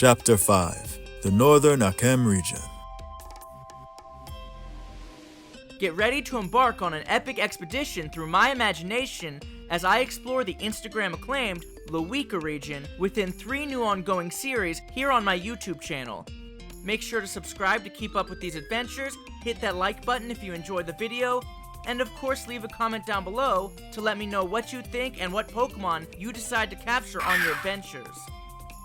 Chapter 5: The Northern AKHEM Region. Get ready to embark on an epic expedition through my imagination as I explore the Instagram-acclaimed Leweka Region within 3 new ongoing series here on my YouTube channel. Make sure to subscribe to keep up with these adventures, hit that like button if you enjoyed the video, and of course leave a comment down below to let me know what you think and what Pokemon you decide to capture on your adventures.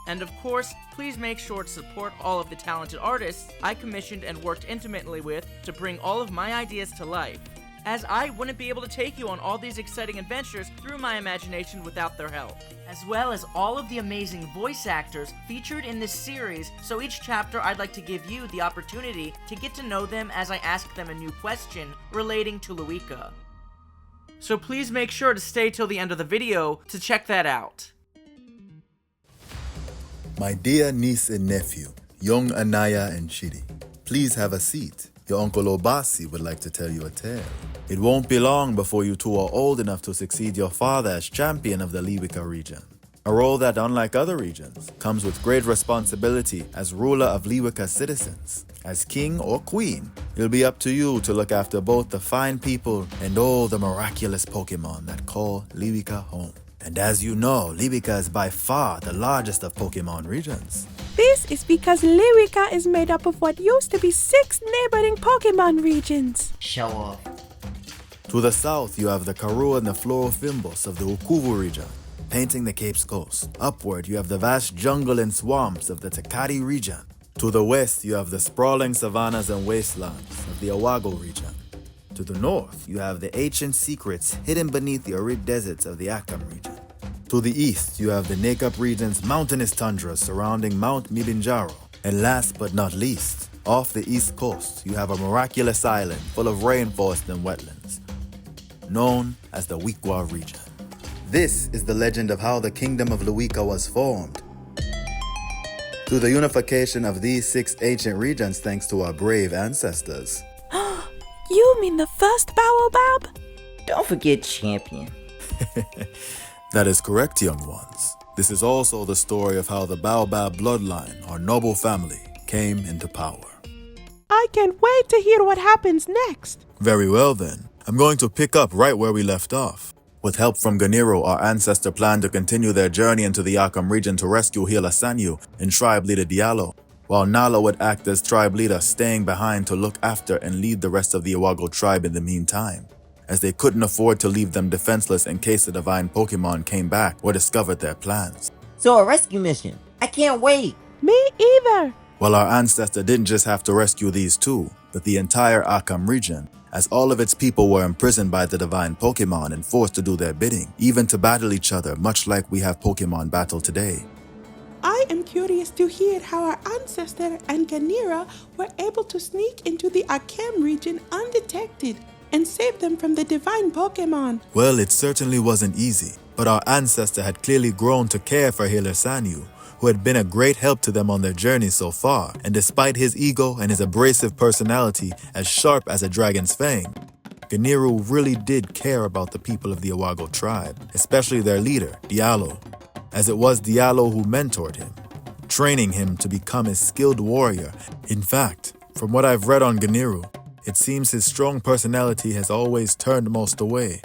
And of course, please make sure to support all of the talented artists I commissioned and worked intimately with to bring all of my ideas to life, as I wouldn't be able to take you on all these exciting adventures through my imagination without their help. As well as all of the amazing voice actors featured in this series, so each chapter I'd like to give you the opportunity to get to know them as I ask them a new question relating to Leweka. So please make sure to stay till the end of the video to check that out. My dear niece and nephew, young Anaya and Chidi, please have a seat. Your Uncle Obasi would like to tell you a tale. It won't be long before you two are old enough to succeed your father as champion of the Leweka region. A role that, unlike other regions, comes with great responsibility as ruler of Leweka citizens. As king or queen, it'll be up to you to look after both the fine people and all the miraculous Pokemon that call Leweka home. And as you know, Leweka is by far the largest of Pokemon regions. This is because Leweka is made up of what used to be 6 neighboring Pokemon regions. Show off. To the south, you have the Karoo and the Florofimbos of the Ukuvu region, painting the Cape's coast. Upward, you have the vast jungle and swamps of the Takati region. To the west, you have the sprawling savannas and wastelands of the Awago region. To the north, you have the ancient secrets hidden beneath the arid deserts of the AKHEM region. To the east, you have the Nakeup region's mountainous tundras surrounding Mount Milinjaro. And last but not least, off the east coast, you have a miraculous island full of rainforest and wetlands, known as the Wikwa region. This is the legend of how the kingdom of Leweka was formed. To the unification of these 6 ancient regions thanks to our brave ancestors. You mean the first Baobab? Don't forget champion. That is correct, young ones. This is also the story of how the Baobab Bloodline, our noble family, came into power. I can't wait to hear what happens next. Very well then. I'm going to pick up right where we left off. With help from Ganiro, our ancestor planned to continue their journey into the AKHEM region to rescue Healer Sanyu and tribe leader Diallo, while Nala would act as tribe leader, staying behind to look after and lead the rest of the Awago tribe in the meantime, as they couldn't afford to leave them defenseless in case the Divine Pokémon came back or discovered their plans. So a rescue mission. I can't wait. Me either. Well, our ancestor didn't just have to rescue these two, but the entire AKHEM region, as all of its people were imprisoned by the Divine Pokémon and forced to do their bidding, even to battle each other, much like we have Pokémon battle today. I am curious to hear how our ancestor and Ganira were able to sneak into the AKHEM region undetected and save them from the Divine Pokémon. Well, it certainly wasn't easy, but our ancestor had clearly grown to care for Healer Sanyu, who had been a great help to them on their journey so far, and despite his ego and his abrasive personality as sharp as a dragon's fang, Ganiro really did care about the people of the Awago tribe, especially their leader, Diallo, as it was Diallo who mentored him, training him to become a skilled warrior. In fact, from what I've read on Ganiro, it seems his strong personality has always turned most away,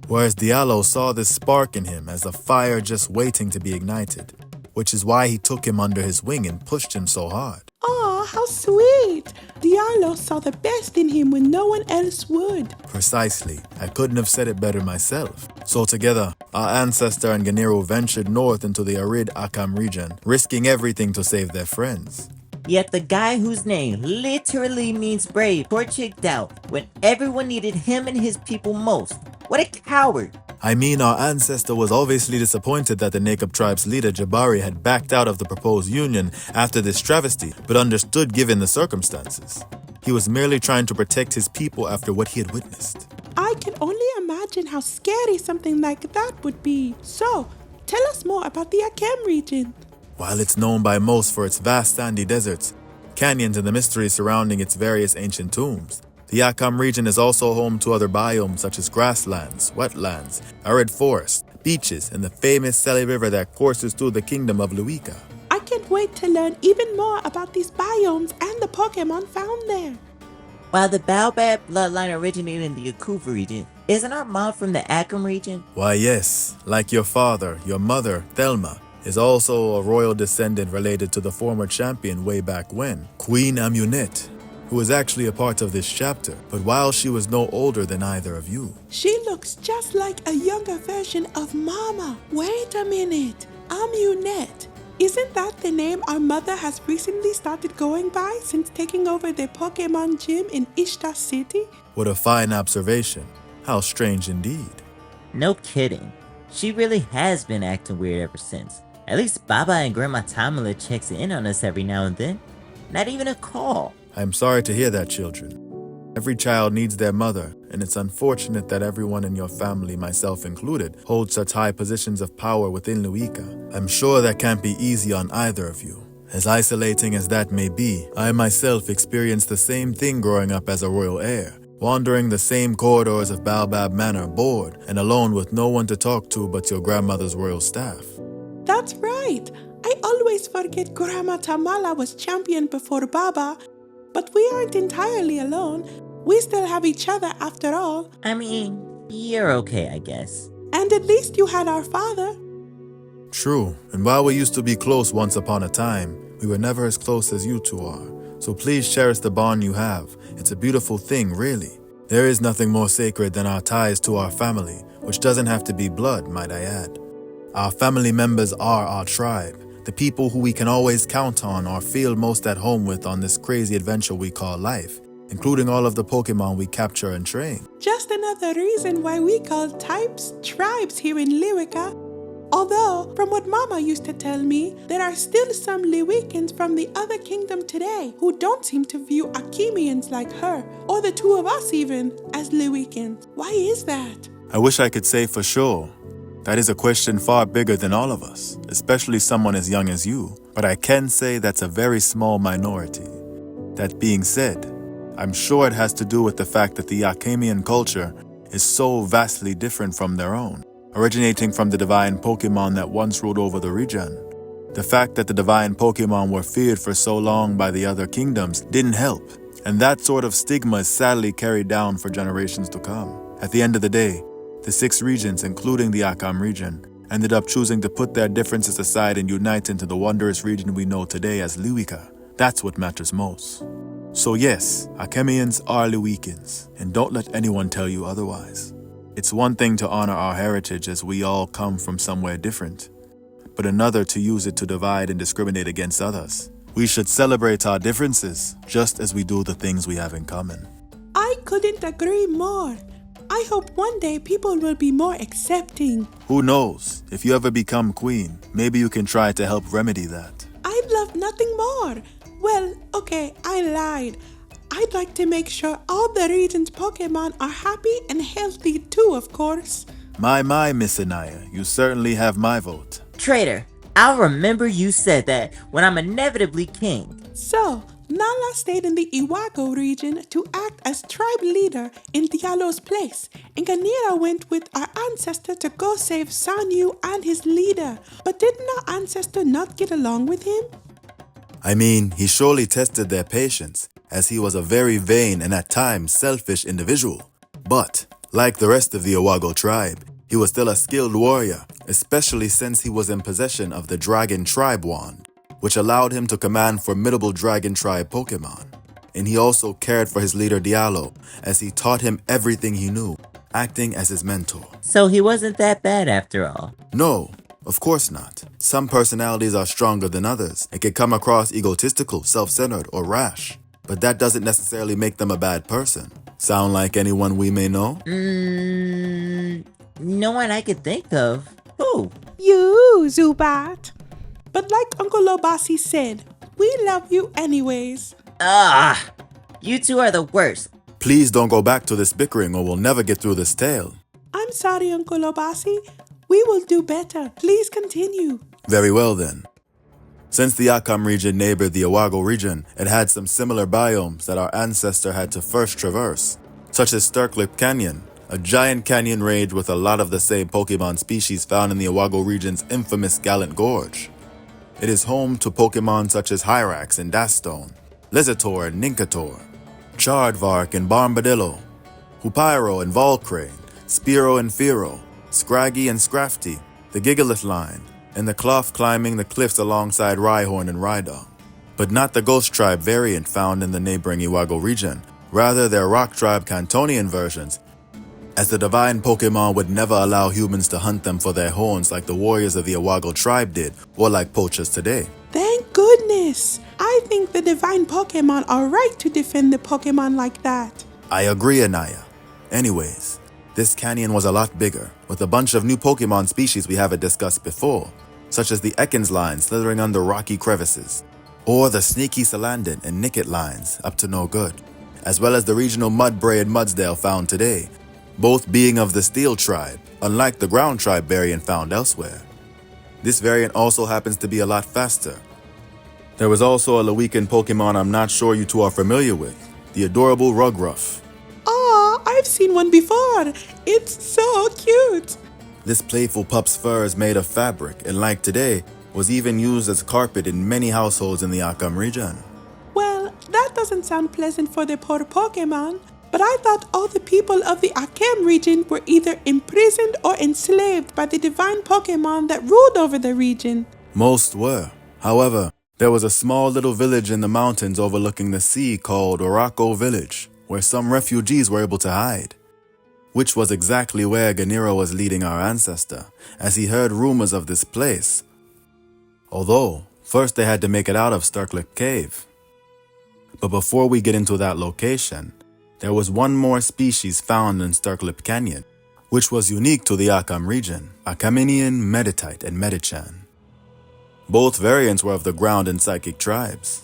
whereas Diallo saw this spark in him as a fire just waiting to be ignited, which is why he took him under his wing and pushed him so hard. Oh, how sweet! Diallo saw the best in him when no one else would. Precisely. I couldn't have said it better myself. So together, our ancestor and Ganiro ventured north into the arid AKHEM region, risking everything to save their friends. Yet the guy whose name literally means brave torchicked out when everyone needed him and his people most. What a coward! I mean, our ancestor was obviously disappointed that the Nakeup tribe's leader Jabari had backed out of the proposed union after this travesty, but understood given the circumstances. He was merely trying to protect his people after what he had witnessed. I can only imagine how scary something like that would be. So, tell us more about the AKHEM region. While it's known by most for its vast sandy deserts, canyons and the mysteries surrounding its various ancient tombs, the AKHEM region is also home to other biomes such as grasslands, wetlands, arid forests, beaches, and the famous Selly River that courses through the kingdom of Leweka. I can can't wait to learn even more about these biomes and the Pokémon found there. While the Baobab Bloodline originated in the Leweka Region, isn't our mom from the AKHEM region? Why, yes, like your father, your mother, Thelma, is also a royal descendant related to the former champion way back when, Queen Amunet, who is actually a part of this chapter, but while she was no older than either of you. She looks just like a younger version of Mama. Wait a minute, Amunet. Isn't that the name our mother has recently started going by since taking over the Pokemon gym in Ishtar City? What a fine observation. How strange indeed. No kidding. She really has been acting weird ever since. At least Baba and Grandma Tamala checks in on us every now and then. Not even a call. I'm sorry to hear that, children. Every child needs their mother, and it's unfortunate that everyone in your family, myself included, holds such high positions of power within Leweka. I'm sure that can't be easy on either of you. As isolating as that may be, I myself experienced the same thing growing up as a royal heir, wandering the same corridors of Baobab Manor bored and alone with no one to talk to but your grandmother's royal staff. That's right. I always forget Grandma Tamala was champion before Baba, but we aren't entirely alone. We still have each other after all. I mean, you're okay, I guess. And at least you had our father. True, and while we used to be close once upon a time, we were never as close as you two are. So please cherish the bond you have. It's a beautiful thing, really. There is nothing more sacred than our ties to our family, which doesn't have to be blood, might I add. Our family members are our tribe, the people who we can always count on or feel most at home with on this crazy adventure we call life, including all of the Pokemon we capture and train. Just another reason why we call types tribes here in Leweka. Although, from what Mama used to tell me, there are still some Lewekans from the other kingdom today who don't seem to view Akemians like her, or the two of us even, as Lewekans. Why is that? I wish I could say for sure. That is a question far bigger than all of us, especially someone as young as you. But I can say that's a very small minority. That being said, I'm sure it has to do with the fact that the Akemian culture is so vastly different from their own, originating from the Divine Pokémon that once ruled over the region. The fact that the Divine Pokémon were feared for so long by the other kingdoms didn't help, and that sort of stigma is sadly carried down for generations to come. At the end of the day, the 6 regions, including the AKHEM region, ended up choosing to put their differences aside and unite into the wondrous region we know today as Leweka. That's what matters most. So yes, Akemians are Lewekans, and don't let anyone tell you otherwise. It's one thing to honor our heritage as we all come from somewhere different, but another to use it to divide and discriminate against others. We should celebrate our differences, just as we do the things we have in common. I couldn't agree more. I hope one day people will be more accepting. Who knows? If you ever become queen, maybe you can try to help remedy that. I'd love nothing more. Well, okay, I lied. I'd like to make sure all the region's Pokemon are happy and healthy too, of course. My, Miss Anaya, you certainly have my vote. Traitor, I'll remember you said that when I'm inevitably king. So, Nala stayed in the Iwago region to act as tribe leader in Diallo's place, and Ganira went with our ancestor to go save Sanyu and his leader. But didn't our ancestor not get along with him? I mean, he surely tested their patience, as he was a very vain and at times selfish individual. But, like the rest of the Iwago tribe, he was still a skilled warrior, especially since he was in possession of the Dragon Tribe Wand, which allowed him to command formidable Dragon Tribe Pokémon. And he also cared for his leader Diallo, as he taught him everything he knew, acting as his mentor. So he wasn't that bad after all. No, of course not. Some personalities are stronger than others and can come across egotistical, self-centered, or rash. But that doesn't necessarily make them a bad person. Sound like anyone we may know? No one I could think of. Who? You, Zubat. But like Uncle Obasi said, we love you anyways. You two are the worst. Please don't go back to this bickering or we'll never get through this tale. I'm sorry, Uncle Obasi. We will do better. Please continue. Very well then. Since the AKHEM region neighbored the Iwago region, it had some similar biomes that our ancestor had to first traverse, such as Sturklip Canyon, a giant canyon range with a lot of the same Pokemon species found in the Iwago region's infamous Gallant Gorge. It is home to Pokemon such as Hyrax and Dastone, Lizator and Ninkator, Chardvark and Bombadillo, Hupyro and Volcrane, Spearow and Fearow, Scraggy and Scrafty, the Gigalith line, and the Cloth climbing the cliffs alongside Rhyhorn and Rhydon. But not the Ghost Tribe variant found in the neighboring Iwago region, rather their Rock Tribe Cantonian versions, as the Divine Pokémon would never allow humans to hunt them for their horns like the warriors of the Iwago tribe did, or like poachers today. Thank goodness! I think the Divine Pokémon are right to defend the Pokémon like that. I agree, Anaya. Anyways, this canyon was a lot bigger, with a bunch of new Pokemon species we haven't discussed before, such as the Ekans line slithering under rocky crevices, or the sneaky Salandit and Nickit lines up to no good, as well as the regional Mudbray and Mudsdale found today, both being of the Steel tribe, unlike the Ground tribe variant found elsewhere. This variant also happens to be a lot faster. There was also a Lewekan Pokemon I'm not sure you two are familiar with, the adorable Rugruff. Aw, I've seen one before. It's so cute. This playful pup's fur is made of fabric, and like today, was even used as carpet in many households in the AKHEM region. Well, that doesn't sound pleasant for the poor Pokemon, but I thought all the people of the AKHEM region were either imprisoned or enslaved by the Divine Pokémon that ruled over the region. Most were. However, there was a small little village in the mountains overlooking the sea called Orako Village, where some refugees were able to hide. Which was exactly where Ganiro was leading our ancestor, as he heard rumors of this place. Although, first they had to make it out of Starklip Cave. But before we get into that location, there was one more species found in Starklip Canyon, which was unique to the AKHEM region, Akaminian, Meditite, and Medichan. Both variants were of the ground and psychic tribes.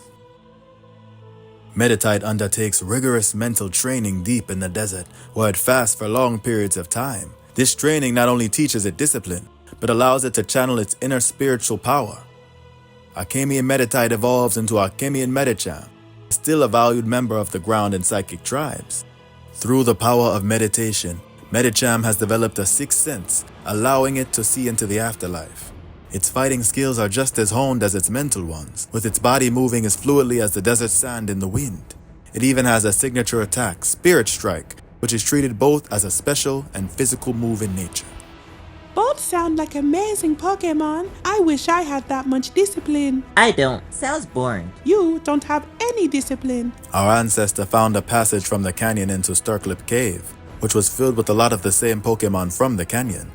Meditite undertakes rigorous mental training deep in the desert, where it fasts for long periods of time. This training not only teaches it discipline, but allows it to channel its inner spiritual power. Akemian Meditite evolves into Akemian Medicham, still a valued member of the ground and psychic tribes. Through the power of meditation, Medicham has developed a sixth sense, allowing it to see into the afterlife. Its fighting skills are just as honed as its mental ones, with its body moving as fluidly as the desert sand in the wind. It even has a signature attack, Spirit Strike, which is treated both as a special and physical move in nature. Both sound like amazing Pokemon. I wish I had that much discipline. I don't. Sounds boring. You don't have any discipline. Our ancestor found a passage from the canyon into Starklip Cave, which was filled with a lot of the same Pokemon from the canyon,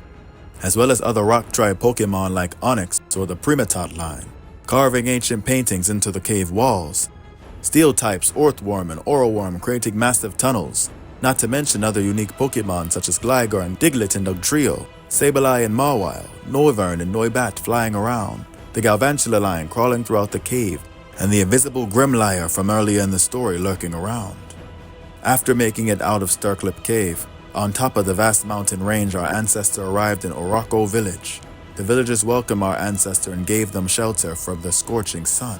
as well as other rock tribe Pokemon like Onyx or the Primatot line, carving ancient paintings into the cave walls. Steel types, Orthworm and Oroworm creating massive tunnels, not to mention other unique Pokemon such as Gligar and Diglett and Dugtrio, Sableye and Mawile, Noivern and Noibat flying around, the Galvantula line crawling throughout the cave, and the invisible Grimlyre from earlier in the story lurking around. After making it out of Starklip Cave, on top of the vast mountain range, our ancestor arrived in Orako Village. The villagers welcomed our ancestor and gave them shelter from the scorching sun.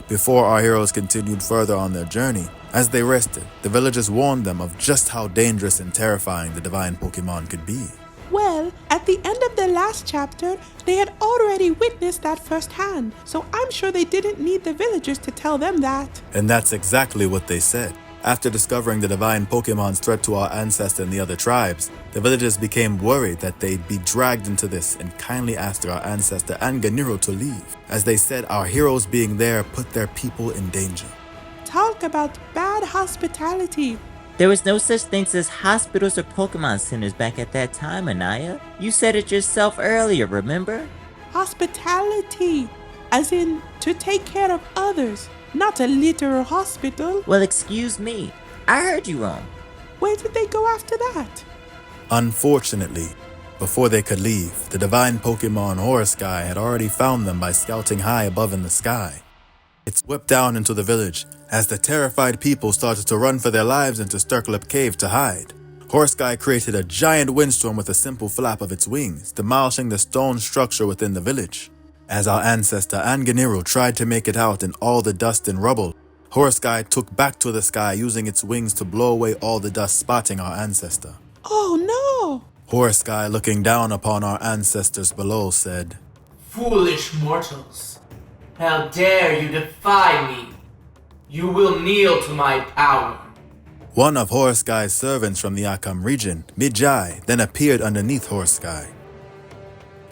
Before our heroes continued further on their journey, as they rested, the villagers warned them of just how dangerous and terrifying the Divine Pokémon could be. Well, at the end of the last chapter, they had already witnessed that firsthand, so I'm sure they didn't need the villagers to tell them that. And that's exactly what they said. After discovering the Divine Pokémon's threat to our ancestor and the other tribes, the villagers became worried that they'd be dragged into this and kindly asked our ancestor and Ganiro to leave, as they said our heroes being there put their people in danger. Talk about bad hospitality. There was no such things as hospitals or Pokemon centers back at that time, Anaya. You said it yourself earlier, remember? Hospitality, as in to take care of others, not a literal hospital. Well, excuse me. I heard you wrong. Where did they go after that? Unfortunately, before they could leave, the Divine Pokémon Horuskai had already found them by scouting high above in the sky. It swept down into the village as the terrified people started to run for their lives into Starklip Cave to hide. Horuskai created a giant windstorm with a simple flap of its wings, demolishing the stone structure within the village. As our ancestor and Ganiro tried to make it out in all the dust and rubble, Horuskai took back to the sky using its wings to blow away all the dust, spotting our ancestor. Oh no! Horuskai, looking down upon our ancestors below, said, Foolish mortals. How dare you defy me? You will kneel to my power. One of Horusky's servants from the AKHEM region, Mykel, then appeared underneath Horusky.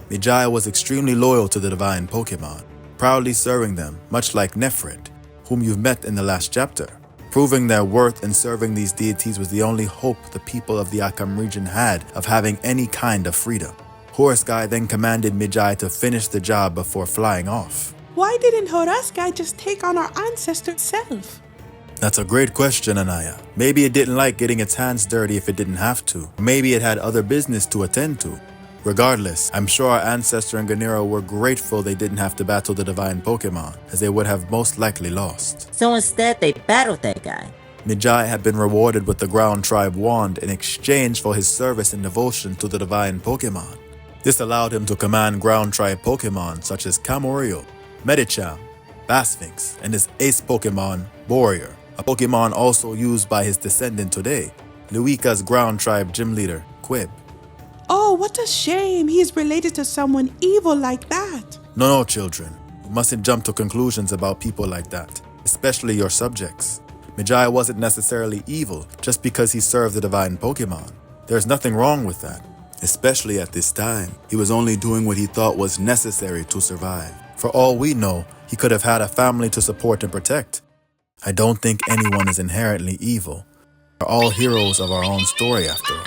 Mykel was extremely loyal to the Divine Pokémon, proudly serving them, much like Nefrit, whom you've met in the last chapter. Proving their worth in serving these deities was the only hope the people of the AKHEM region had of having any kind of freedom. Horusky then commanded Mykel to finish the job before flying off. Why didn't Horusky just take on our ancestor self? That's a great question, Anaya. Maybe it didn't like getting its hands dirty if it didn't have to. Maybe it had other business to attend to. Regardless, I'm sure our ancestor and Ganiro were grateful they didn't have to battle the Divine Pokémon, as they would have most likely lost. So instead, they battled that guy. Mykel had been rewarded with the Ground Tribe Wand in exchange for his service and devotion to the Divine Pokémon. This allowed him to command Ground Tribe Pokémon such as Camorio, Medicham, Basfinx, and his ace Pokémon, Warrior, a Pokémon also used by his descendant today, Leweka's Ground Tribe gym leader, Quib. Oh, what a shame he's related to someone evil like that. No, children. You mustn't jump to conclusions about people like that, especially your subjects. Mykel wasn't necessarily evil just because he served the Divine Pokémon. There's nothing wrong with that. Especially at this time, he was only doing what he thought was necessary to survive. For all we know, he could have had a family to support and protect. I don't think anyone is inherently evil. We're all heroes of our own story after all.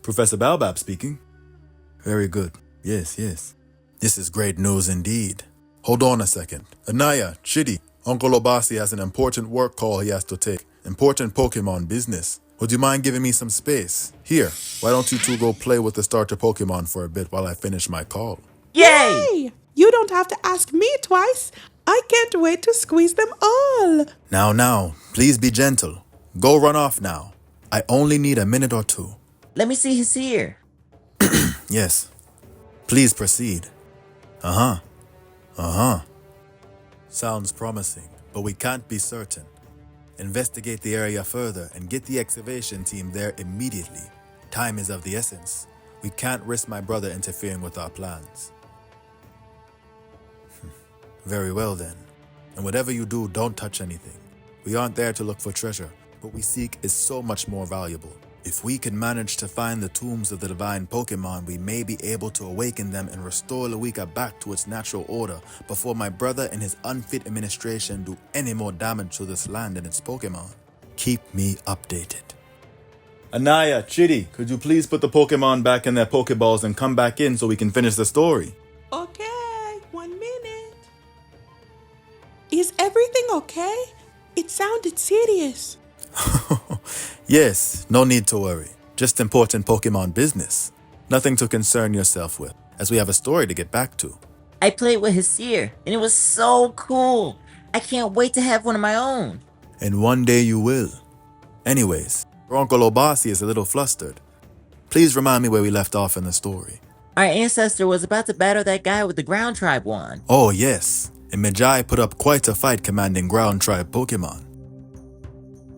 Professor Baobab speaking. Very good. Yes. This is great news indeed. Hold on a second. Anaya, Chidi, Uncle Obasi has an important work call he has to take. Important Pokemon business. Would you mind giving me some space? Here, why don't you two go play with the starter Pokemon for a bit while I finish my call? Yay! You don't have to ask me twice. I can't wait to squeeze them all. Now, please be gentle. Go run off now. I only need a minute or two. Let me see his ear. Yes. Please proceed. Sounds promising, but we can't be certain. Investigate the area further and get the excavation team there immediately. Time is of the essence. We can't risk my brother interfering with our plans. Very well then. And whatever you do, don't touch anything. We aren't there to look for treasure. What we seek is so much more valuable. If we can manage to find the tombs of the Divine Pokémon, we may be able to awaken them and restore Leweka back to its natural order before my brother and his unfit administration do any more damage to this land and its Pokémon. Keep me updated. Anaya, Chidi, could you please put the Pokémon back in their Pokéballs and come back in so we can finish the story? Okay, 1 minute. Is everything okay? It sounded serious. Yes, no need to worry. Just important Pokemon business. Nothing to concern yourself with, as we have a story to get back to. I played with his ear, and it was so cool. I can't wait to have one of my own. And one day you will. Anyways, your Uncle Obasi is a little flustered. Please remind me where we left off in the story. Our ancestor was about to battle that guy with the Ground Tribe Wand. Oh yes, and Mykel put up quite a fight commanding Ground Tribe Pokemon.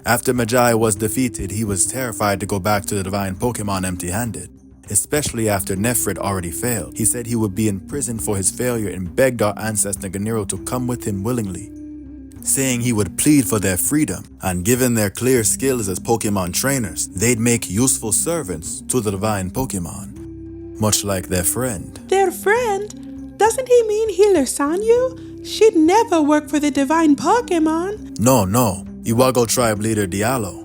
After Mykel was defeated, he was terrified to go back to the Divine Pokémon empty-handed, especially after Nefrit already failed. He said he would be in prison for his failure and begged our ancestor Ganiro to come with him willingly, saying he would plead for their freedom, and given their clear skills as Pokémon trainers, they'd make useful servants to the Divine Pokémon, much like their friend. Their friend? Doesn't he mean Healer Sanyu? She'd never work for the Divine Pokémon. No. Iwago tribe leader Diallo.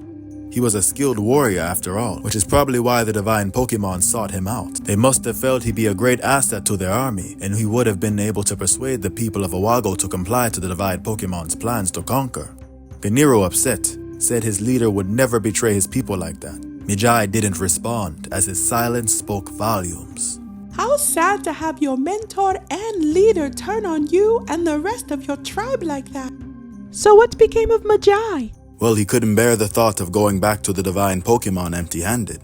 He was a skilled warrior after all, which is probably why the Divine Pokémon sought him out. They must have felt he'd be a great asset to their army, and he would have been able to persuade the people of Iwago to comply to the Divine Pokémon's plans to conquer. Ganiro, upset, said his leader would never betray his people like that. Mykel didn't respond, as his silence spoke volumes. How sad to have your mentor and leader turn on you and the rest of your tribe like that. So what became of Mykel? Well, he couldn't bear the thought of going back to the Divine Pokémon empty-handed.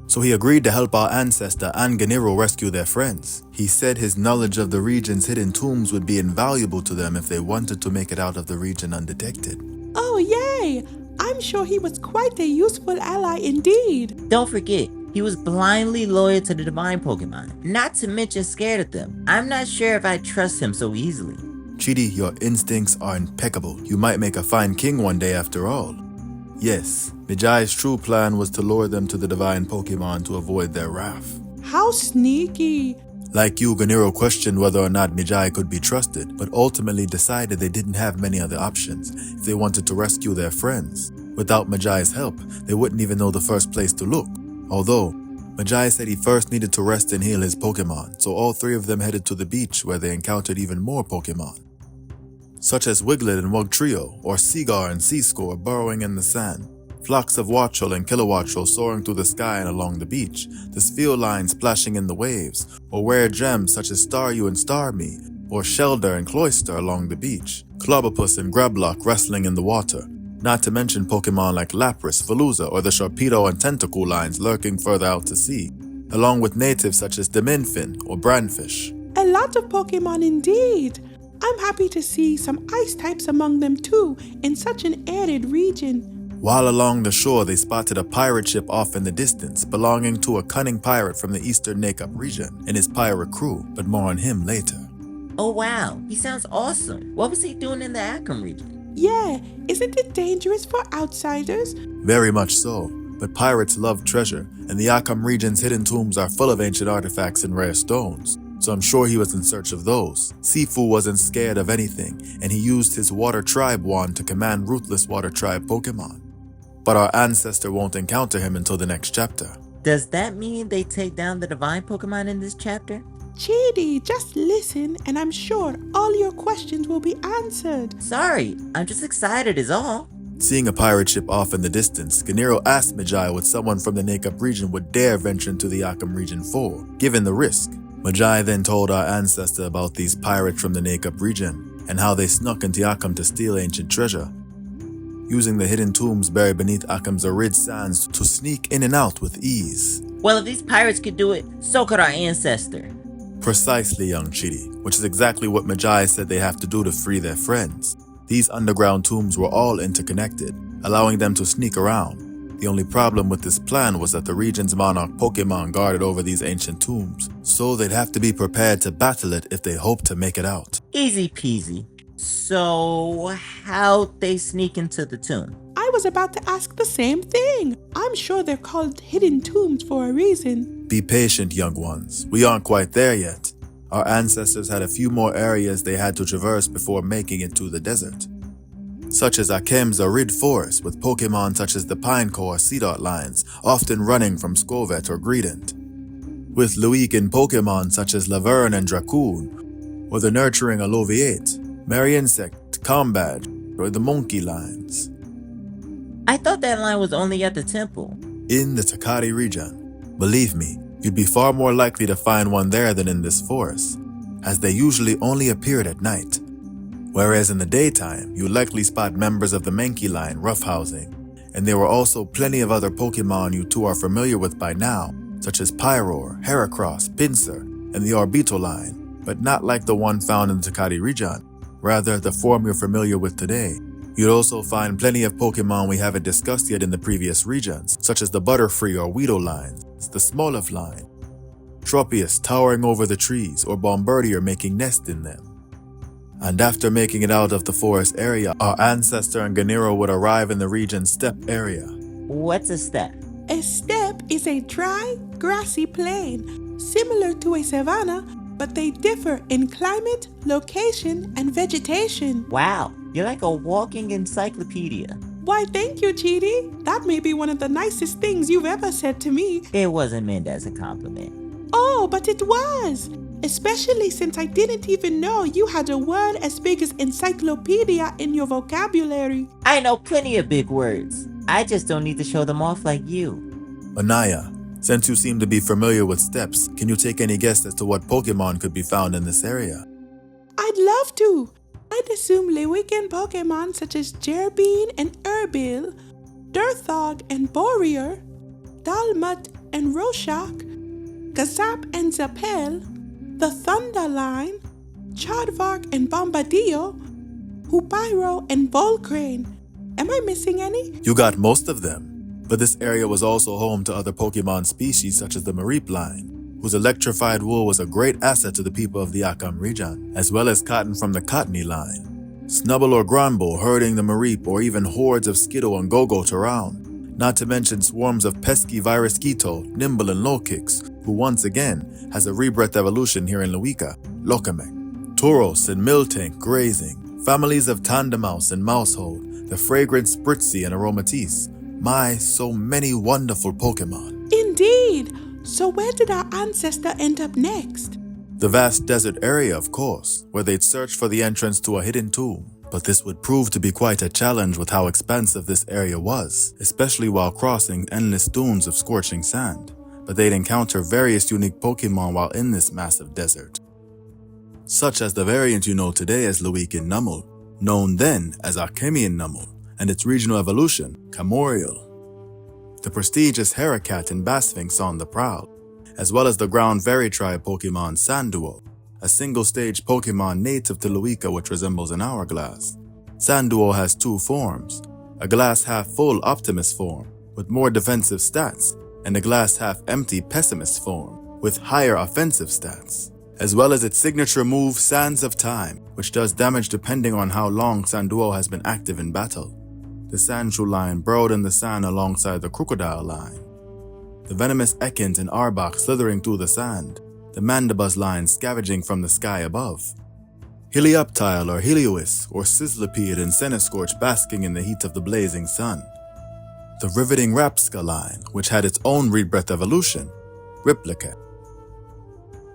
So he agreed to help our ancestor and Ganiro rescue their friends. He said his knowledge of the region's hidden tombs would be invaluable to them if they wanted to make it out of the region undetected. Oh, yay! I'm sure he was quite a useful ally indeed. Don't forget, he was blindly loyal to the Divine Pokémon, not to mention scared of them. I'm not sure if I trust him so easily. Chidi, your instincts are impeccable. You might make a fine king one day after all. Yes, Mijai's true plan was to lure them to the Divine Pokémon to avoid their wrath. How sneaky. Like you, Ganiro questioned whether or not Mijai could be trusted, but ultimately decided they didn't have many other options if they wanted to rescue their friends. Without Mijai's help, they wouldn't even know the first place to look. Although, Mijai said he first needed to rest and heal his Pokémon, so all three of them headed to the beach where they encountered even more Pokémon, such as Wiglet and Wugtrio, or Seagar and Seascore burrowing in the sand, flocks of Watchel and Kilowattrel soaring through the sky and along the beach, the Spheoline splashing in the waves, or rare gems such as Staryu and Starmie, or Shelder and Cloyster along the beach, Clobopus and Grablock wrestling in the water, not to mention Pokemon like Lapras, Veluza, or the Sharpedo and Tentacool lines lurking further out to sea, along with natives such as Diminfin or Brandfish. A lot of Pokemon indeed. I'm happy to see some ice types among them too, in such an arid region. While along the shore, they spotted a pirate ship off in the distance, belonging to a cunning pirate from the eastern Leweka Region and his pirate crew, but more on him later. Oh wow, he sounds awesome. What was he doing in the AKHEM region? Yeah, isn't it dangerous for outsiders? Very much so, but pirates love treasure, and the AKHEM region's hidden tombs are full of ancient artifacts and rare stones, so I'm sure he was in search of those. Sifu wasn't scared of anything, and he used his Water Tribe wand to command ruthless Water Tribe Pokémon. But our ancestor won't encounter him until the next chapter. Does that mean they take down the Divine Pokémon in this chapter? Chidi, just listen, and I'm sure all your questions will be answered. Sorry, I'm just excited is all. Seeing a pirate ship off in the distance, Ganiro asked Mijai what someone from the Leweka region would dare venture into the AKHEM region for, given the risk. Mijai then told our ancestor about these pirates from the Leweka region, and how they snuck into AKHEM to steal ancient treasure, using the hidden tombs buried beneath AKHEM's arid sands to sneak in and out with ease. Well, if these pirates could do it, so could our ancestor. Precisely, young Chidi, which is exactly what Mijai said they have to do to free their friends. These underground tombs were all interconnected, allowing them to sneak around. The only problem with this plan was that the region's monarch Pokémon guarded over these ancient tombs, so they'd have to be prepared to battle it if they hoped to make it out. Easy peasy. So, how'd they sneak into the tomb? I was about to ask the same thing. I'm sure they're called hidden tombs for a reason. Be patient, young ones. We aren't quite there yet. Our ancestors had a few more areas they had to traverse before making it to the desert, such as AKHEM's arid forest with Pokémon such as the Pineco or Seedot lines, often running from Scovet or Greedent, with Lewekan Pokémon such as Laverne and Dracoon, or the nurturing Aloviate, Insect, Combadge, or the Monkey lines. I thought that line was only at the temple. In the Takari region. Believe me, you'd be far more likely to find one there than in this forest, as they usually only appeared at night. Whereas in the daytime, you likely spot members of the Mankey line roughhousing, and there were also plenty of other Pokémon you two are familiar with by now, such as Pyroar, Heracross, Pinsir, and the Orbeetle line, but not like the one found in the Takari region, rather the form you're familiar with today. You'd also find plenty of Pokémon we haven't discussed yet in the previous regions, such as the Butterfree or Weedle lines, the Smoliv line, Tropius towering over the trees, or Bombirdier making nest in them. And after making it out of the forest area, our ancestor and Ganiro would arrive in the region's steppe area. What's a steppe? A steppe is a dry, grassy plain, similar to a savanna, but they differ in climate, location, and vegetation. Wow, you're like a walking encyclopedia. Why, thank you, Chidi. That may be one of the nicest things you've ever said to me. It wasn't meant as a compliment. Oh, but it was. Especially since I didn't even know you had a word as big as encyclopedia in your vocabulary. I know plenty of big words. I just don't need to show them off like you. Anaya, since you seem to be familiar with steppes, can you take any guess as to what Pokémon could be found in this area? I'd love to. I'd assume Lewekan Pokémon such as Jerbean and Erbil, Durthog and Boreer, Dalmut and Rorschach, Gazap and Zapel, the Thunder line, Chadvark and Bombadillo, Hupyro and Volcrane. Am I missing any? You got most of them, but this area was also home to other Pokémon species such as the Mareep line, whose electrified wool was a great asset to the people of the AKHEM region, as well as cotton from the Cottony line. Snubble or Granbull herding the Mareep, or even hordes of Skittle and Gogoat around, not to mention swarms of pesky Virusquito, Nimble and Low-Kicks, who once again has a rebirth evolution here in Leweka, Lokamek. Tauros and Miltank grazing, families of Tandemouse and Mousehold, the fragrant Spritzy and Aromatisse. My, so many wonderful Pokemon. Indeed! So where did our ancestor end up next? The vast desert area, of course, where they'd search for the entrance to a hidden tomb. But this would prove to be quite a challenge with how expansive this area was, especially while crossing endless dunes of scorching sand. But they'd encounter various unique Pokemon while in this massive desert, such as the variant you know today as Lewekan Numel, known then as Archemian Numel, and its regional evolution, Camoriel. The prestigious Heracat and Bassphinx on the prowl, as well as the ground fairy tribe Pokemon Sanduo, a single-stage Pokemon native to Leweka which resembles an hourglass. Sanduo has two forms, a glass half-full Optimus form with more defensive stats, and a glass half-empty Pessimist form with higher offensive stats, as well as its signature move Sands of Time, which does damage depending on how long Sanduo has been active in battle. The Sandshrew line burrowed in the sand alongside the Crocodile line, the venomous Ekans and Arbok slithering through the sand, the Mandibuzz line scavenging from the sky above, Helioptile or Heliois or Sizzlipede and Centiskorch basking in the heat of the blazing sun, the riveting Rapska line, which had its own rebirth evolution, Replica,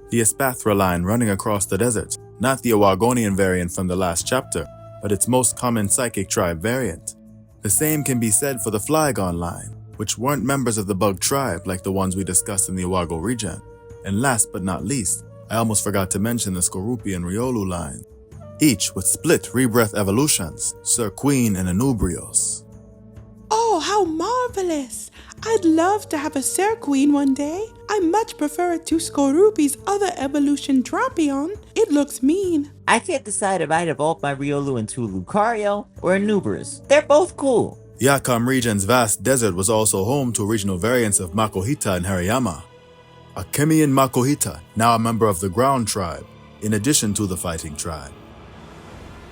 the Espathra line running across the desert, not the Awagonian variant from the last chapter, but its most common Psychic tribe variant. The same can be said for the Flygon line, which weren't members of the Bug tribe like the ones we discussed in the Owago region. And last but not least, I almost forgot to mention the Skorupi and Riolu line, each with split rebirth evolutions, Sir Queen and Anubrios. Oh, how marvelous! I'd love to have a Sir Queen one day. I much prefer it to Skorupi's other evolution, Drapion. It looks mean. I can't decide if I'd evolve my Riolu into Lucario or Anubrus. They're both cool. The AKHEM region's vast desert was also home to regional variants of Makuhita and Hariyama. Archemian Makuhita, now a member of the Ground tribe, in addition to the Fighting tribe.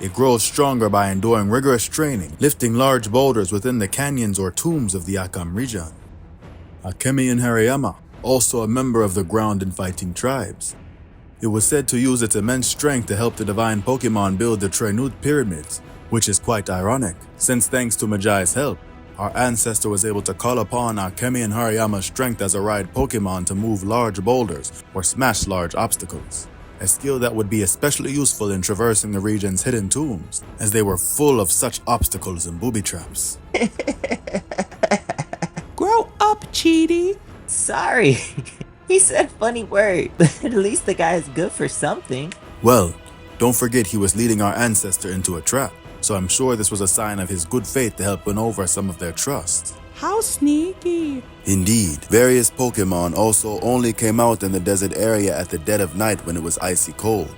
It grows stronger by enduring rigorous training, lifting large boulders within the canyons or tombs of the AKHEM region. Archemian Hariyama, also a member of the Ground and Fighting tribes. It was said to use its immense strength to help the Divine Pokémon build the Trenut Pyramids, which is quite ironic, since thanks to Majai's help, our ancestor was able to call upon Archemian Hariyama's strength as a ride Pokémon to move large boulders or smash large obstacles, a skill that would be especially useful in traversing the region's hidden tombs, as they were full of such obstacles and booby traps. Grow up, Cheaty. Sorry. He said funny word, but at least the guy is good for something. Well, don't forget he was leading our ancestor into a trap, so I'm sure this was a sign of his good faith to help win over some of their trust. How sneaky. Indeed, various Pokemon also only came out in the desert area at the dead of night when it was icy cold,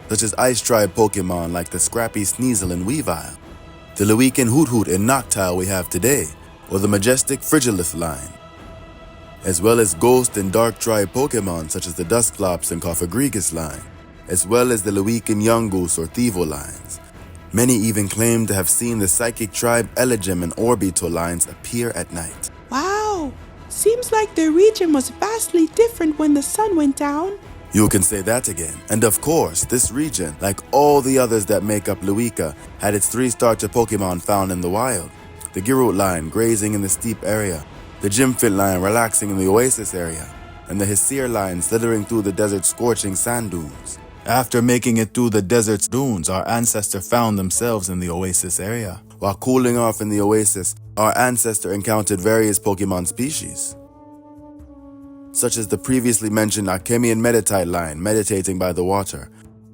such as Ice Tribe Pokemon like the Scrappy Sneasel and Weavile, the Lewekan Hoothoot and Noctile we have today, or the majestic Frigilith line, as well as Ghost and Dark Tribe Pokemon such as the Dusclops and Cofagrigus line, as well as the Lewekan Yungoos or Thivo lines. Many even claim to have seen the Psychic Tribe Elegem and Orbeetle lines appear at night. Wow. Seems like the region was vastly different when the sun went down. You can say that again. And of course, this region, like all the others that make up Leweka, had its 3 starter Pokemon found in the wild. The Giroud line grazing in the steep area, the Gymfit line relaxing in the oasis area, and the Hesir line slithering through the desert's scorching sand dunes. After making it through the desert's dunes, our ancestor found themselves in the oasis area. While cooling off in the oasis, our ancestor encountered various Pokemon species, such as the previously mentioned Archemian Meditite line meditating by the water,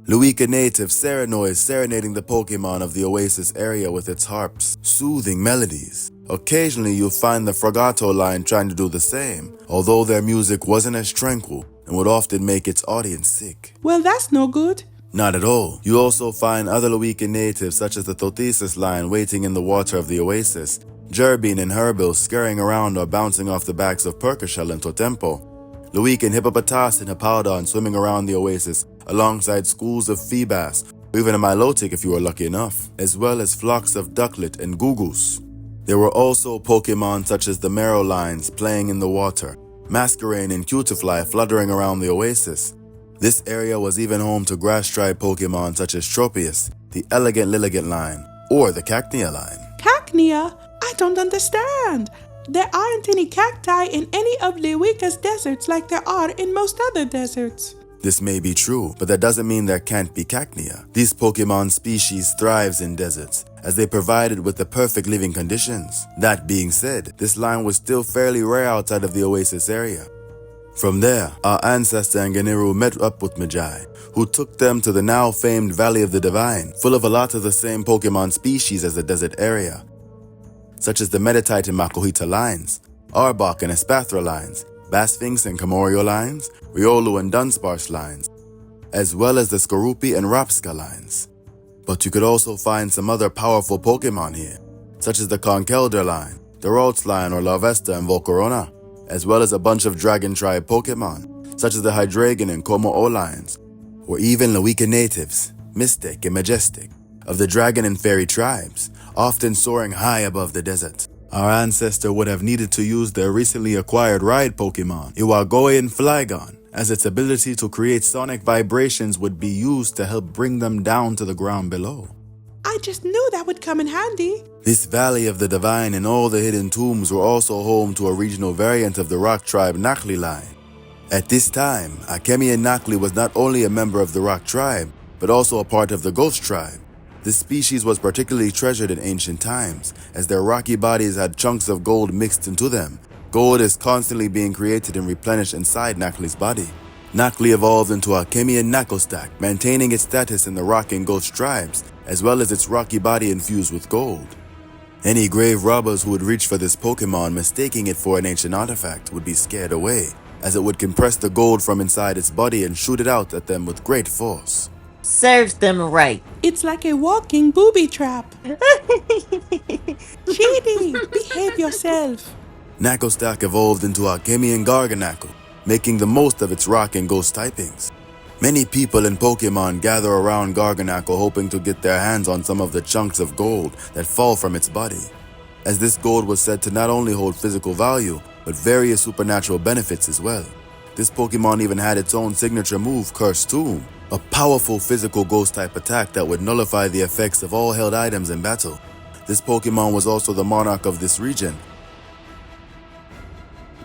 Leweka native Serenoid serenading the Pokemon of the oasis area with its harp's soothing melodies. Occasionally you'll find the Fragato line trying to do the same, although their music wasn't as tranquil and would often make its audience sick. Well, that's no good. Not at all. You also find other Lewekan natives such as the Thothesis line waiting in the water of the oasis, Gerbine and Herbil scurrying around or bouncing off the backs of Perkashell and Totempo, Leweka and Hippopotas and Hippowdon swimming around the oasis alongside schools of Feebas, or even a Milotic if you were lucky enough, as well as flocks of Ducklet and Gugus. There were also Pokemon such as the Marowlines playing in the water, Masquerain and Cutiefly fluttering around the oasis. This area was even home to grass-tribe Pokemon such as Tropius, the Elegant Lilligant line, or the Cacnea line. Cacnea? I don't understand. There aren't any cacti in any of Leweka's deserts like there are in most other deserts. This may be true, but that doesn't mean there can't be Cacnea. These Pokemon species thrives in deserts, as they provided with the perfect living conditions. That being said, this line was still fairly rare outside of the oasis area. From there, our ancestor and Ganiru met up with Magi, who took them to the now famed Valley of the Divine, full of a lot of the same Pokemon species as the desert area, such as the Meditite and Makuhita lines, Arbok and Espathra lines, Basfinx and Camorio lines, Riolu and Dunsparce lines, as well as the Skorupi and Rapska lines. But you could also find some other powerful Pokemon here, such as the Conkeldurr line, the Ralts line or Larvesta and Volcarona, as well as a bunch of Dragon Tribe Pokemon, such as the Hydreigon and Como-O lines, or even Leweka natives, Mystic and Majestic, of the Dragon and Fairy tribes, often soaring high above the desert. Our ancestor would have needed to use their recently acquired ride Pokemon, Iwagoe and Flygon, as its ability to create sonic vibrations would be used to help bring them down to the ground below. I just knew that would come in handy. This Valley of the Divine and all the hidden tombs were also home to a regional variant of the rock tribe Nakli line. At this time, Akemi and Nakli was not only a member of the rock tribe, but also a part of the ghost tribe. This species was particularly treasured in ancient times, as their rocky bodies had chunks of gold mixed into them. Gold is constantly being created and replenished inside Nakli's body. Nakli evolved into Akemi and Nakostak, maintaining its status in the rock and ghost tribes, as well as its rocky body infused with gold. Any grave robbers who would reach for this Pokemon mistaking it for an ancient artifact would be scared away, as it would compress the gold from inside its body and shoot it out at them with great force. Serves them right. It's like a walking booby trap. Chidi, behave yourself. Nakostak evolved into Akemi and Garganacl, making the most of its rock and ghost typings. Many people in Pokemon gather around Garganacl hoping to get their hands on some of the chunks of gold that fall from its body, as this gold was said to not only hold physical value, but various supernatural benefits as well. This Pokemon even had its own signature move, Cursed Tomb, a powerful physical ghost-type attack that would nullify the effects of all held items in battle. This Pokemon was also the monarch of this region,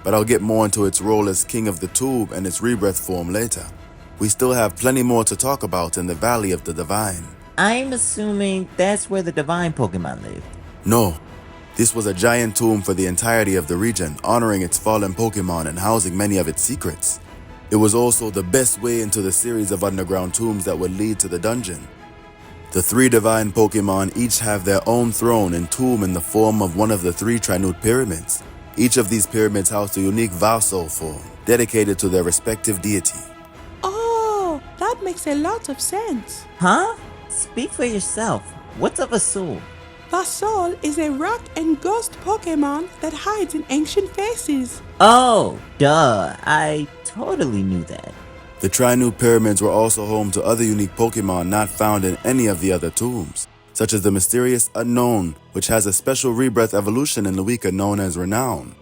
but I'll get more into its role as King of the Tube and its rebirth form later. We still have plenty more to talk about in the Valley of the Divine. I'm assuming that's where the Divine Pokémon lived. No, this was a giant tomb for the entirety of the region, honoring its fallen Pokemon and housing many of its secrets. It was also the best way into the series of underground tombs that would lead to the dungeon. The three divine Pokemon each have their own throne and tomb in the form of one of the three Trinute pyramids. Each of these pyramids housed a unique Vaso form, dedicated to their respective deity. Oh, that makes a lot of sense. Huh? Speak for yourself. What's a Vasul? Vasol is a rock and ghost Pokemon that hides in ancient faces. Oh, duh. I totally knew that. The Trinute pyramids were also home to other unique Pokemon not found in any of the other tombs, such as the mysterious Unknown, which has a special rebirth evolution in Leweka known as Renown.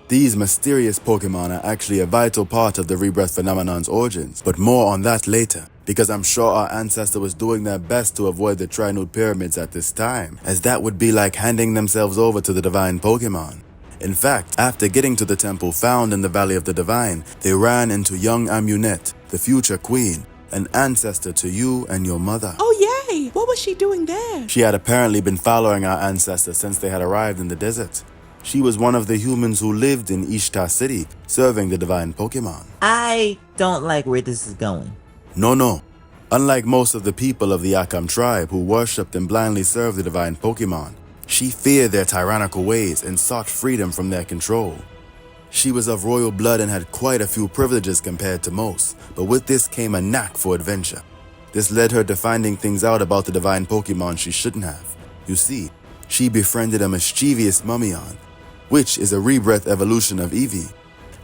These mysterious Pokemon are actually a vital part of the rebirth phenomenon's origins, but more on that later, because I'm sure our ancestor was doing their best to avoid the Trinute pyramids at this time, as that would be like handing themselves over to the divine Pokemon. In fact, after getting to the temple found in the Valley of the Divine, they ran into young Amunet, the future queen, an ancestor to you and your mother. Oh yay! What was she doing there? She had apparently been following our ancestor since they had arrived in the desert. She was one of the humans who lived in Ishtar City, serving the divine Pokemon. I don't like where this is going. No. Unlike most of the people of the AKHEM tribe who worshipped and blindly served the divine Pokemon, she feared their tyrannical ways and sought freedom from their control. She was of royal blood and had quite a few privileges compared to most, but with this came a knack for adventure. This led her to finding things out about the divine Pokemon she shouldn't have. You see, she befriended a mischievous Mummyon, which is a rebirth evolution of Eevee.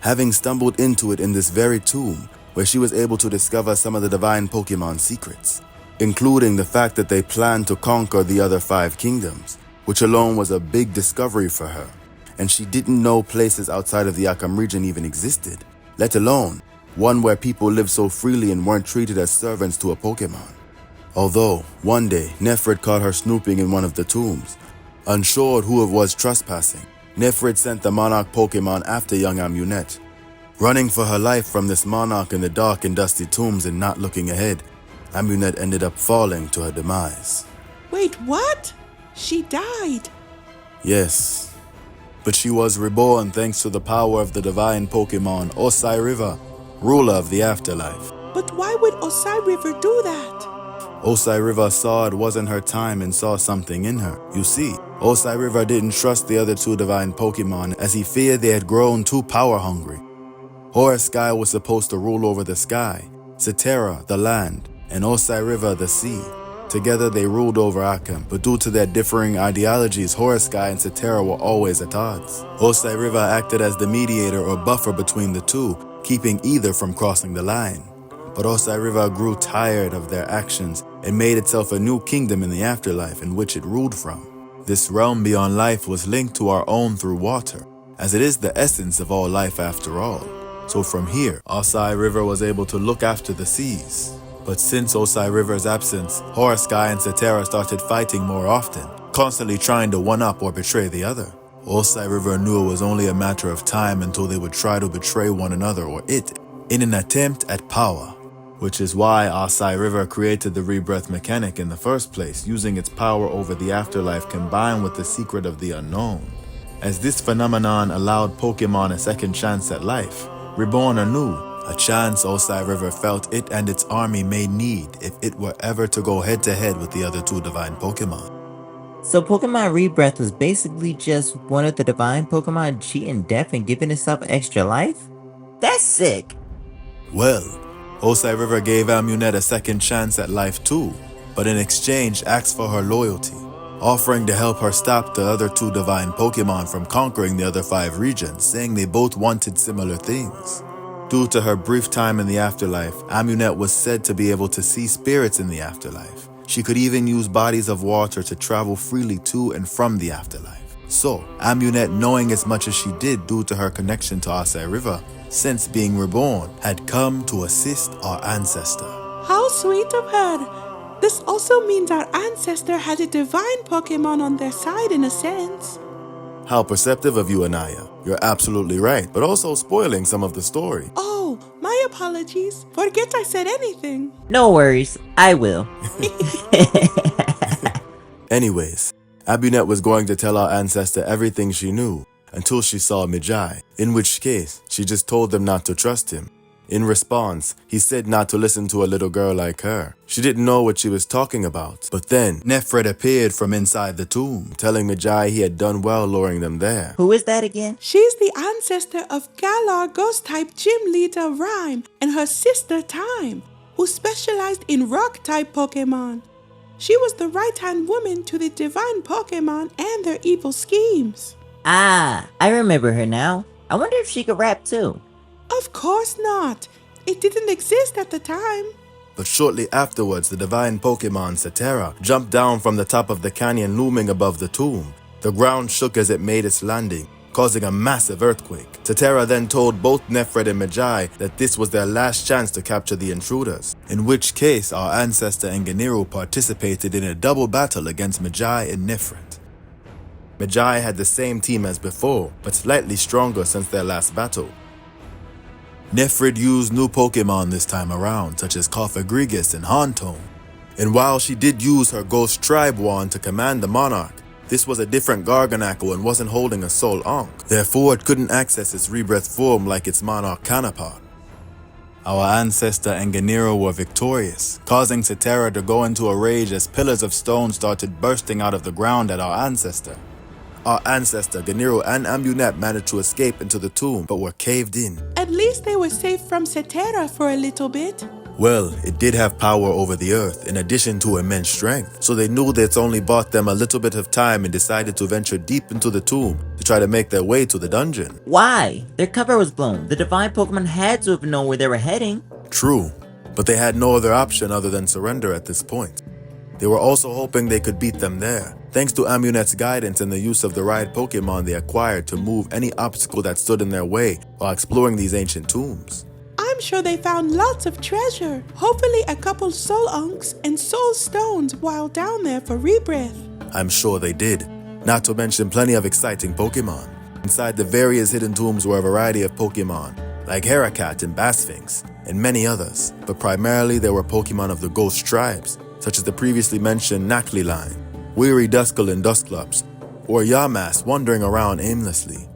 having stumbled into it in this very tomb, where she was able to discover some of the Divine Pokémon secrets, including the fact that they planned to conquer the other 5 kingdoms, which alone was a big discovery for her, and she didn't know places outside of the AKHEM region even existed, let alone one where people lived so freely and weren't treated as servants to a Pokémon. Although, one day, Nefrid caught her snooping in one of the tombs. Unsure who it was trespassing, Nefrid sent the Monarch Pokémon after young Amunet. Running for her life from this Monarch in the dark and dusty tombs and not looking ahead, Amunet ended up falling to her demise. Wait, what? She died. Yes, but she was reborn thanks to the power of the Divine Pokémon Osai River, ruler of the afterlife. But why would Osai River do that? Osai River saw it wasn't her time and saw something in her. You see, Osai River didn't trust the other 2 Divine Pokémon as he feared they had grown too power-hungry. Horus Sky was supposed to rule over the sky, Cetera the land, and Osai River the sea. Together they ruled over AKHEM, but due to their differing ideologies, Horus Sky and Cetera were always at odds. Osai River acted as the mediator or buffer between the 2, keeping either from crossing the line. But Osai River grew tired of their actions and made itself a new kingdom in the afterlife in which it ruled from. This realm beyond life was linked to our own through water, as it is the essence of all life after all. So from here, Osai River was able to look after the seas. But since Osai River's absence, Horus Sky and Cetera started fighting more often, constantly trying to one-up or betray the other. Osai River knew it was only a matter of time until they would try to betray one another or it, in an attempt at power. Which is why Osai River created the rebirth mechanic in the first place, using its power over the afterlife combined with the secret of the unknown. As this phenomenon allowed Pokémon a second chance at life, reborn anew, a chance Osai River felt it and its army may need if it were ever to go head-to-head with the other 2 Divine Pokémon. So Pokemon Rebirth was basically just one of the Divine Pokemon cheating death and giving itself extra life? That's sick! Well, Osai River gave Amunet a second chance at life too, but in exchange asked for her loyalty, offering to help her stop the other 2 Divine Pokémon from conquering the other 5 regions, saying they both wanted similar things. Due to her brief time in the afterlife, Amunet was said to be able to see spirits in the afterlife. She could even use bodies of water to travel freely to and from the afterlife. So, Amunet, knowing as much as she did due to her connection to Osai River, since being reborn, had come to assist our ancestor. How sweet of her. This also means our ancestor had a divine Pokémon on their side in a sense. How perceptive of you, Anaya. You're absolutely right, but also spoiling some of the story. Oh, my apologies. Forget I said anything. No worries, I will. Anyways, Amunet was going to tell our ancestor everything she knew until she saw Mijai, in which case she just told them not to trust him. In response, he said not to listen to a little girl like her. She didn't know what she was talking about. But then, Nefrid appeared from inside the tomb, telling Mijai he had done well luring them there. Who is that again? She's the ancestor of Galar Ghost-type gym leader Rhyme and her sister Time, who specialized in rock-type Pokémon. She was the right-hand woman to the Divine Pokémon and their evil schemes. Ah, I remember her now. I wonder if she could rap too. Of course not. It didn't exist at the time. But shortly afterwards, the Divine Pokémon Cetera jumped down from the top of the canyon looming above the tomb. The ground shook as it made its landing, causing a massive earthquake. Cetera then told both Nefrid and Mijai that this was their last chance to capture the intruders, in which case our ancestor Enganiru participated in a double battle against Mijai and Nefrid. Mijai had the same team as before, but slightly stronger since their last battle. Nefrid used new Pokémon this time around, such as Cofagrigus and Haunton. And while she did use her Ghost Tribe wand to command the Monarch, this was a different Garganacl and wasn't holding a Soul Ankh. Therefore, it couldn't access its rebirth form like its Monarch counterpart. Our ancestor and Enganiru were victorious, causing Cetera to go into a rage as pillars of stone started bursting out of the ground at our ancestor. Our ancestor, Enganiru and Amunet managed to escape into the tomb, but were caved in. At least they were safe from Cetera for a little bit. Well, it did have power over the earth in addition to immense strength, so they knew that it's only bought them a little bit of time and decided to venture deep into the tomb to try to make their way to the dungeon. Why? Their cover was blown. The Divine Pokémon had to have known where they were heading. True, but they had no other option other than surrender at this point. They were also hoping they could beat them there, thanks to Amunet's guidance and the use of the ride Pokémon they acquired to move any obstacle that stood in their way while exploring these ancient tombs. I'm sure they found lots of treasure. Hopefully a couple soul unks and soul stones while down there for rebirth. I'm sure they did, not to mention plenty of exciting Pokémon. Inside the various hidden tombs were a variety of Pokémon, like Heracat and Bassphinx, and many others, but primarily there were Pokémon of the Ghost tribes, such as the previously mentioned Knackley line, Weary Duskull and Dusclops, or Yamask wandering around aimlessly.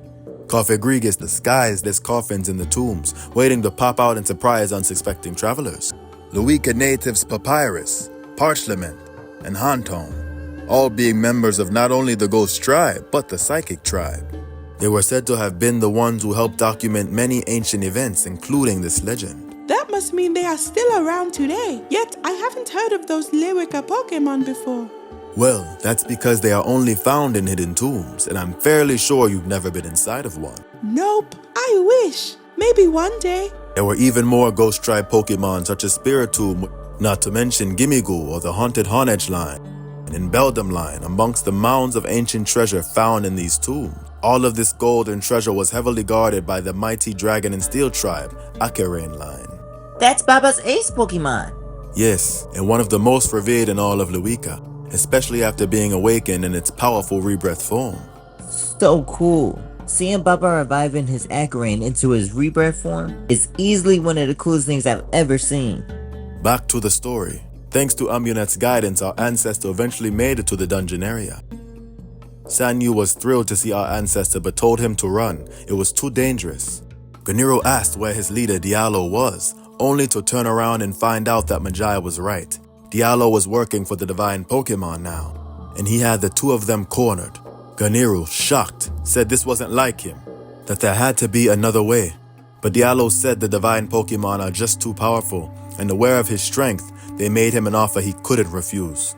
Coffegrigus disguised as coffins in the tombs, waiting to pop out and surprise unsuspecting travelers. Leweka natives Papyrus, Parchlement, and Hantone, all being members of not only the Ghost tribe, but the Psychic tribe. They were said to have been the ones who helped document many ancient events, including this legend. That must mean they are still around today, yet I haven't heard of those Leweka Pokémon before. Well, that's because they are only found in hidden tombs, and I'm fairly sure you've never been inside of one. Nope, I wish. Maybe one day. There were even more Ghost Tribe Pokémon such as Spiritomb, not to mention Gimmighoul or the Haunted Honedge line, and Beldum line amongst the mounds of ancient treasure found in these tombs. All of this gold and treasure was heavily guarded by the mighty Dragon and Steel tribe, AKHEM line. That's Baba's ace Pokemon. Yes, and one of the most revered in all of Leweka, especially after being awakened in its powerful rebirth form. So cool. Seeing Baba reviving his AKHEM into his rebirth form is easily one of the coolest things I've ever seen. Back to the story. Thanks to Amunet's guidance, our ancestor eventually made it to the dungeon area. Sanyu was thrilled to see our ancestor but told him to run. It was too dangerous. Ganiro asked where his leader Diallo was, only to turn around and find out that Magi was right. Diallo was working for the Divine Pokémon now, and he had the two of them cornered. Ganiro, shocked, said this wasn't like him, that there had to be another way. But Diallo said the Divine Pokémon are just too powerful, and aware of his strength, they made him an offer he couldn't refuse.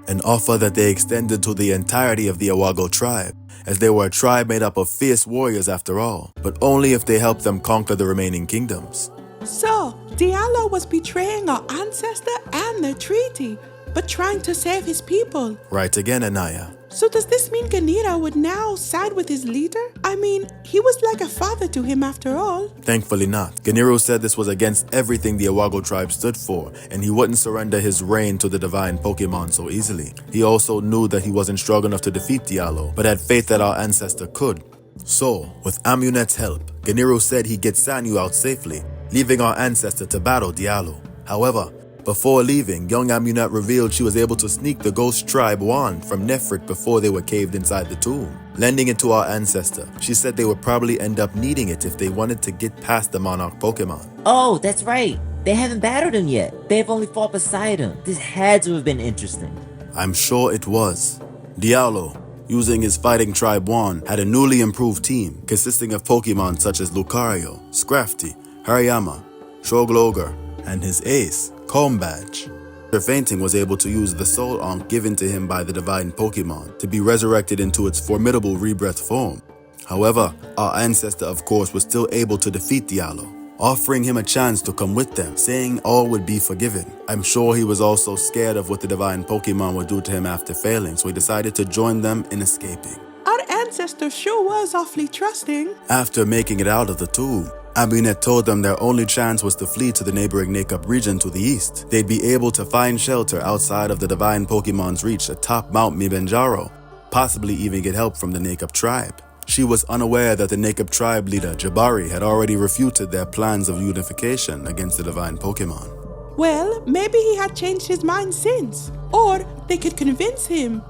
An offer that they extended to the entirety of the Awago tribe, as they were a tribe made up of fierce warriors after all, but only if they helped them conquer the remaining kingdoms. So, Diallo was betraying our ancestor and the treaty, but trying to save his people. Right again, Anaya. So does this mean Ganira would now side with his leader? I mean, he was like a father to him after all. Thankfully not. Ganiro said this was against everything the Awago tribe stood for, and he wouldn't surrender his reign to the Divine Pokémon so easily. He also knew that he wasn't strong enough to defeat Diallo, but had faith that our ancestor could. So, with Amunet's help, Ganiro said he'd get Sanyu out safely, leaving our ancestor to battle Diallo. However, before leaving, young Amunet revealed she was able to sneak the Ghost Tribe wand from Nefrit before they were caved inside the tomb, lending it to our ancestor. She said they would probably end up needing it if they wanted to get past the Monarch Pokemon. Oh, that's right. They haven't battled him yet. They have only fought beside him. This had to have been interesting. I'm sure it was. Diallo, using his Fighting Tribe wand, had a newly improved team consisting of Pokemon such as Lucario, Scrafty, Hariyama, Shogloger, and his ace, Combadge. After fainting, was able to use the Soul Ankh given to him by the Divine Pokémon to be resurrected into its formidable rebirth form. However, our ancestor of course was still able to defeat Diallo, offering him a chance to come with them, saying all would be forgiven. I'm sure he was also scared of what the Divine Pokémon would do to him after failing, so he decided to join them in escaping. Our ancestor sure was awfully trusting. After making it out of the tomb, Amunet told them their only chance was to flee to the neighboring Baobab region to the east. They'd be able to find shelter outside of the Divine Pokémon's reach atop Mount Mibenjaro, possibly even get help from the Baobab tribe. She was unaware that the Baobab tribe leader, Jabari, had already refuted their plans of unification against the Divine Pokémon. Well, maybe he had changed his mind since, or they could convince him.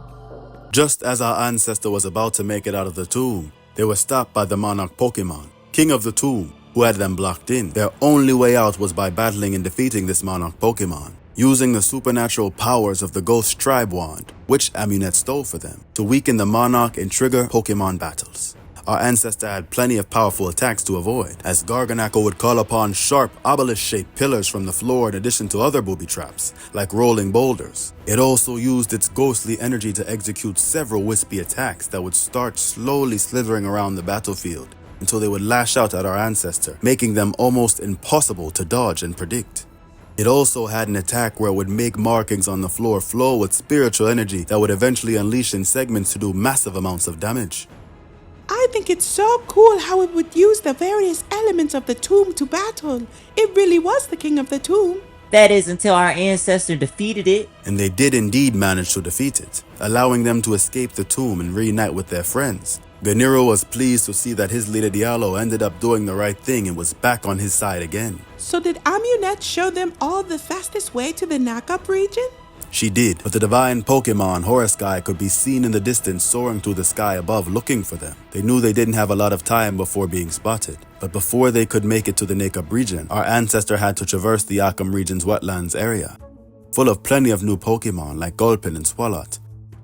Just as our ancestor was about to make it out of the tomb, they were stopped by the Monarch Pokémon, King of the Tomb, who had them blocked in. Their only way out was by battling and defeating this Monarch Pokémon, using the supernatural powers of the Ghost Tribe Wand, which Amunet stole for them, to weaken the Monarch and trigger Pokémon battles. our ancestor had plenty of powerful attacks to avoid, as Garganako would call upon sharp, obelisk-shaped pillars from the floor in addition to other booby traps, like rolling boulders. It also used its ghostly energy to execute several wispy attacks that would start slowly slithering around the battlefield until they would lash out at our ancestor, making them almost impossible to dodge and predict. It also had an attack where it would make markings on the floor flow with spiritual energy that would eventually unleash in segments to do massive amounts of damage. I think it's so cool how it would use the various elements of the tomb to battle. It really was the king of the tomb. That is until our ancestor defeated it. And they did indeed manage to defeat it, allowing them to escape the tomb and reunite with their friends. Ganiro was pleased to see that his leader Diallo ended up doing the right thing and was back on his side again. So did Amunet show them all the fastest way to the Nakap region? She did, but the divine Pokémon Horosky could be seen in the distance soaring through the sky above looking for them. They knew they didn't have a lot of time before being spotted, but before they could make it to the Nakap region, our ancestor had to traverse the AKHEM region's wetlands area, full of plenty of new Pokémon like Gulpin and Swalot,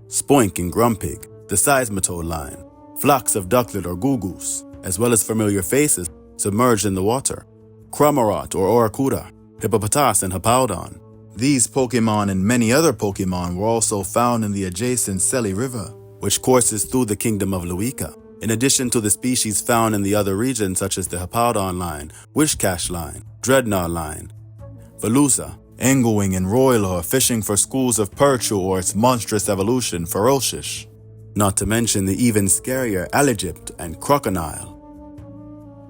Spoink and Grumpig, the Seismitoad line, flocks of ducklet or Gugus, as well as familiar faces submerged in the water, Cramorant or Oracuda, Hippopotas and Hippowdon. These Pokémon and many other Pokémon were also found in the adjacent Selly River, which courses through the kingdom of Leweka, in addition to the species found in the other regions such as the Hippowdon line, Wishcash line, Dreadnought line, Veluza, Englewing and Royler fishing for schools of Perchu or its monstrous evolution, Ferocious. Not to mention the even scarier Aligypt and Crocodile.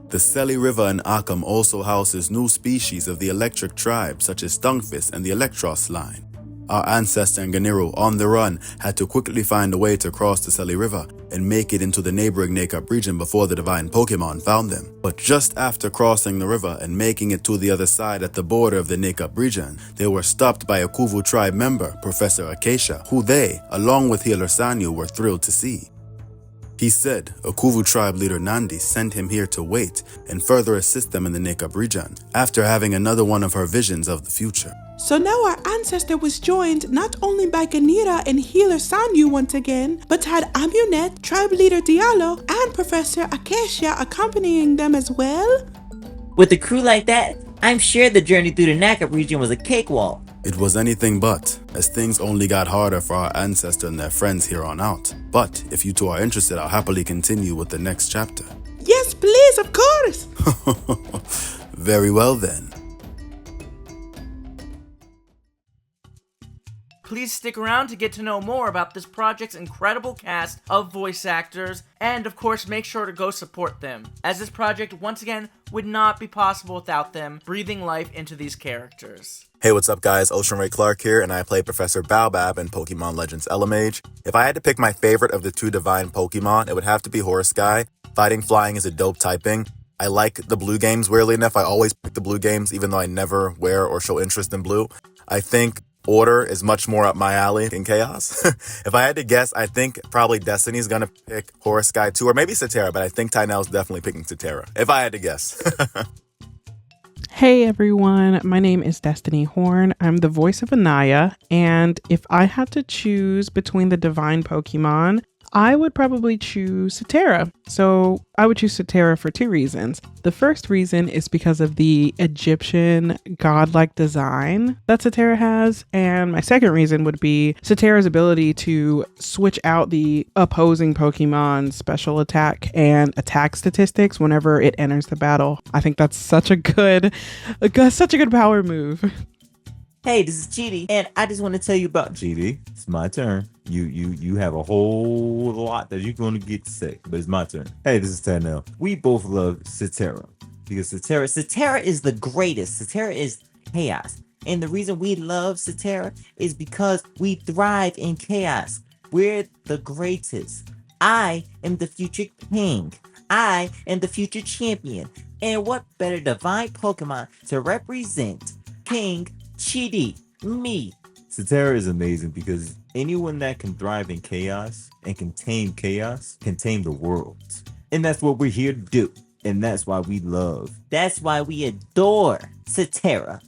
The Selly River in AKHEM also houses new species of the electric tribe such as Stunfisk and the Electros line. Our ancestor and Ganiro, on the run, had to quickly find a way to cross the Selly River and make it into the neighboring Nakap region before the Divine Pokémon found them. But just after crossing the river and making it to the other side at the border of the Nakap region, they were stopped by a Kuvu tribe member, Professor AKHEM, who they, along with Healer Sanyu, were thrilled to see. He said a Kuvu tribe leader Nandi sent him here to wait and further assist them in the Nakap region, after having another one of her visions of the future. So now our ancestor was joined not only by Ganira and Healer Sanyu once again, but had Amunet, tribe leader Diallo, and Professor AKHEM accompanying them as well? With a crew like that, I'm sure the journey through the Nakap region was a cakewalk. It was anything but, as things only got harder for our ancestor and their friends here on out. But if you two are interested, I'll happily continue with the next chapter. Yes, please, of course! Very well then. Please stick around to get to know more about this project's incredible cast of voice actors, and of course make sure to go support them, as this project once again would not be possible without them breathing life into these characters. Hey, what's up guys? Ocean Ray Clark here, and I play Professor Baobab in Pokemon Legends Elemage. If I had to pick my favorite of the two divine Pokemon, it would have to be Horosky. Fighting Flying is a dope typing. I like the blue games, weirdly enough. I always pick the blue games, even though I never wear or show interest in blue. I think Order is much more up my alley in Chaos. If I had to guess, I think probably Destiny's gonna pick Horosky too, or maybe Cetera, but I think Tynell's definitely picking Cetera, if I had to guess. Hey everyone, my name is Destiny Horn. I'm the voice of Anaya, and if I had to choose between the divine Pokemon, I would probably choose Cetera. So I would choose Cetera for two reasons. The first reason is because of the Egyptian godlike design that Cetera has. And my second reason would be Cetera's ability to switch out the opposing Pokemon's special attack and attack statistics whenever it enters the battle. I think that's such a good power move. Hey, this is GD, and I just want to tell you about GD. It's my turn. You have a whole lot that you're going to get to say, but it's my turn. Hey, this is Tynell. We both love Cetera because Cetera is the greatest. Cetera is chaos, and the reason we love Cetera is because we thrive in chaos. We're the greatest. I am the future king. I am the future champion. And what better divine Pokemon to represent King Chidi, me. Cetera is amazing because anyone that can thrive in chaos and can tame chaos can tame the world. And that's what we're here to do. And that's why we adore Cetera.